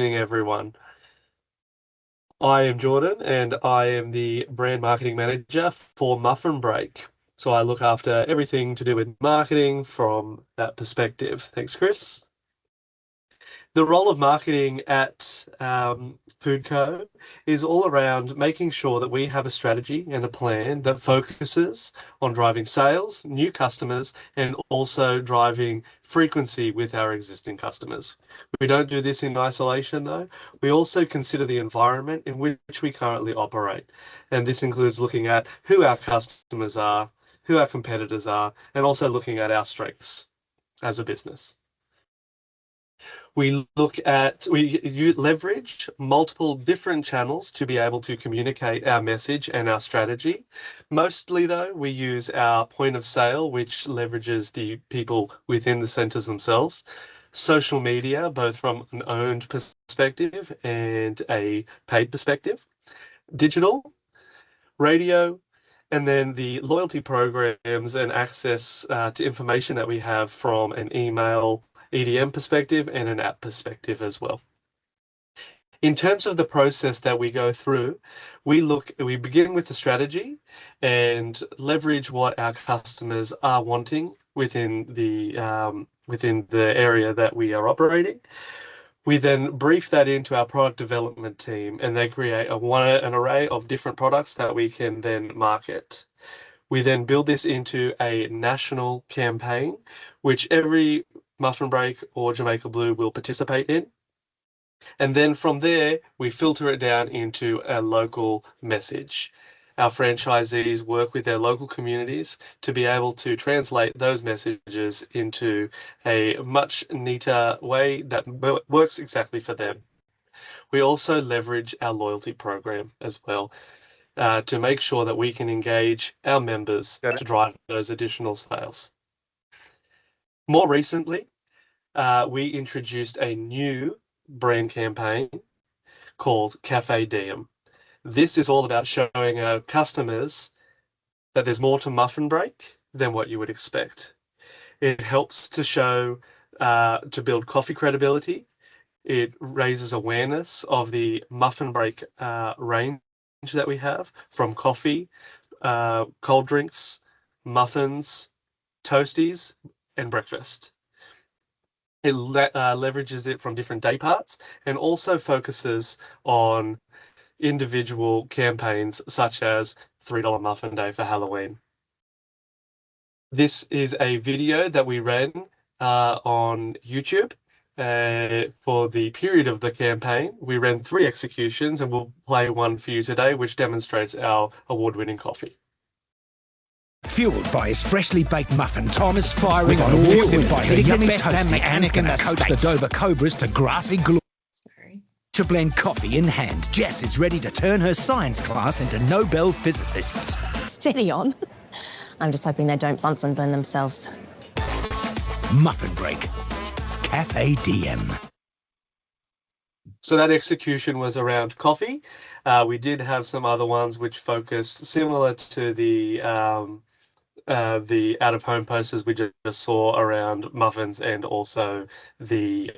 everyone. I am Jordan and I am the brand marketing manager for Muffin Break. So I look after everything to do with marketing from that perspective. Thanks, Chris. The role of marketing at Food Co is all around making sure that we have a strategy and a plan that focuses on driving sales, new customers, and also driving frequency with our existing customers. We don't do this in isolation, though. We also consider the environment in which we currently operate. And this includes looking at who our customers are, who our competitors are, and also looking at our strengths as a business. We leverage multiple different channels to be able to communicate our message and our strategy. Mostly, though, we use our point of sale, which leverages the people within the centres themselves. Social media, both from an owned perspective and a paid perspective. Digital, radio, and then the loyalty programs and access to information that we have from an email EDM perspective and an app perspective as well. In terms of the process that we go through, we begin with the strategy and leverage what our customers are wanting within the area that we are operating. We then brief that into our product development team, and they create an array of different products that we can then market. We then build this into a national campaign, which every Muffin Break or Jamaica Blue will participate in. And then from there, we filter it down into a local message. Our franchisees work with their local communities to be able to translate those messages into a much neater way that works exactly for them. We also leverage our loyalty program as well to make sure that we can engage our members to drive those additional sales. More recently, we introduced a new brand campaign called Cafe Diem. This is all about showing our customers that there's more to Muffin Break than what you would expect. It helps to build coffee credibility. It raises awareness of the Muffin Break range that we have, from coffee, cold drinks, muffins, toasties, and breakfast. It leverages it from different day parts and also focuses on individual campaigns such as $3 Muffin Day for Halloween. This is a video that we ran on YouTube for the period of the campaign. We ran 3 executions, and we'll play one for you today, which demonstrates our award-winning coffee. Fueled by his freshly baked muffin, Tom is firing on all cylinders. The yummy toasty Anne's going to coach the Dover Cobras to grassy glory. To blend coffee in hand, Jess is ready to turn her science class into Nobel physicists. Steady on. I'm just hoping they don't Bunsen burn themselves. Muffin Break. Cafe Diem. So that execution was around coffee. We did have some other ones which focused similar to the out-of-home posters we just saw around muffins and also the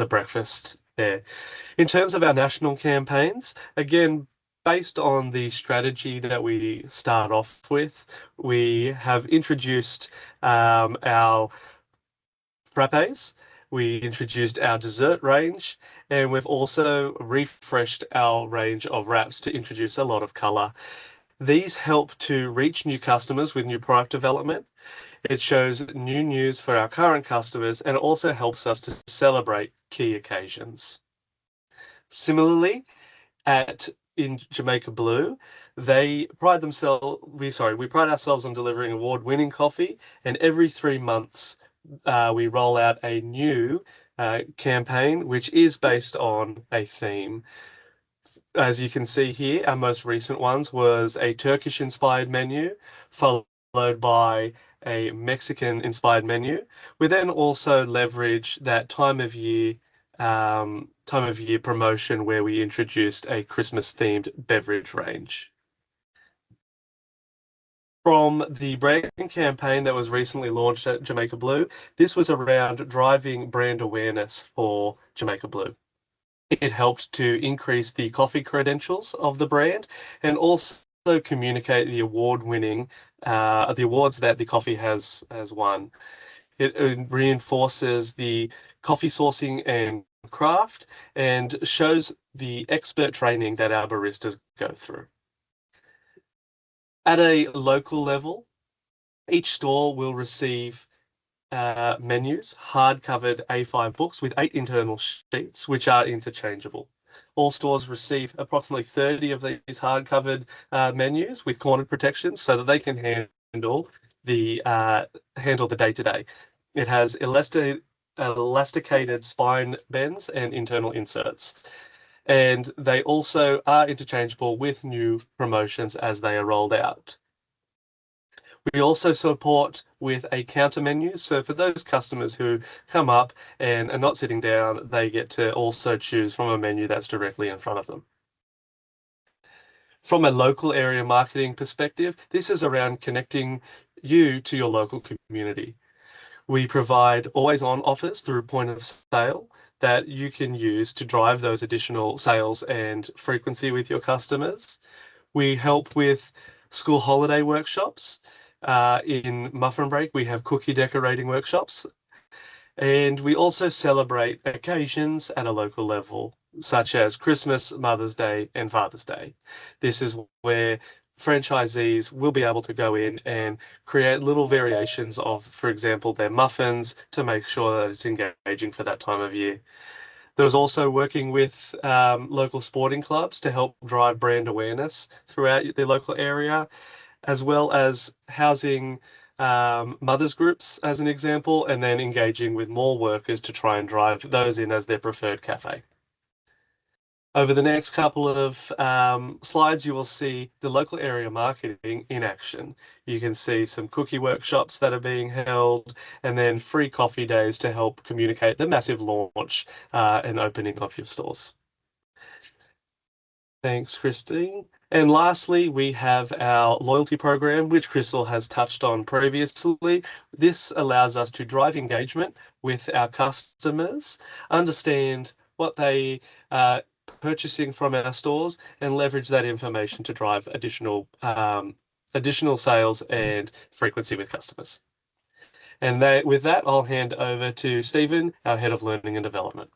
breakfast there. In terms of our national campaigns, again, based on the strategy that we start off with, we have introduced our frappes. We introduced our dessert range, and we've also refreshed our range of wraps to introduce a lot of color. These help to reach new customers with new product development. It shows new news for our current customers, and it also helps us to celebrate key occasions. Similarly, in Jamaica Blue, we pride ourselves on delivering award-winning coffee, and every 3 months we roll out a new campaign which is based on a theme. As you can see here, our most recent ones was a Turkish-inspired menu, followed by a Mexican-inspired menu. We then also leverage that time of year promotion where we introduced a Christmas-themed beverage range. From the brand campaign that was recently launched at Jamaica Blue, this was around driving brand awareness for Jamaica Blue. It helped to increase the coffee credentials of the brand and also communicate the the awards that the coffee has won. It reinforces the coffee sourcing and craft and shows the expert training that our baristas go through. At a local level, each store will receive menus, hard-covered A5 books with 8 internal sheets, which are interchangeable. All stores receive approximately 30 of these hard-covered menus with cornered protections so that they can handle the day-to-day. It has elasticated spine bends and internal inserts. And they also are interchangeable with new promotions as they are rolled out. We also support with a counter menu. So for those customers who come up and are not sitting down, they get to also choose from a menu that's directly in front of them. From a local area marketing perspective, this is around connecting you to your local community. We provide always on offers through point of sale that you can use to drive those additional sales and frequency with your customers. We help with school holiday workshops. In Muffin Break, we have cookie decorating workshops. And we also celebrate occasions at a local level, such as Christmas, Mother's Day, and Father's Day. This is where franchisees will be able to go in and create little variations of, for example, their muffins to make sure that it's engaging for that time of year. There's also working with local sporting clubs to help drive brand awareness throughout the local area, as well as housing mothers groups as an example, and then engaging with more workers to try and drive those in as their preferred cafe. Over the next couple of slides, you will see the local area marketing in action. You can see some cookie workshops that are being held, and then free coffee days to help communicate the massive launch and opening of your stores. Thanks, Christine. And lastly, we have our loyalty program, which Crystal has touched on previously. This allows us to drive engagement with our customers, understand what they are purchasing from our stores, and leverage that information to drive additional sales and frequency with customers. And with that, I'll hand over to Stephen, our Head of Learning and Development.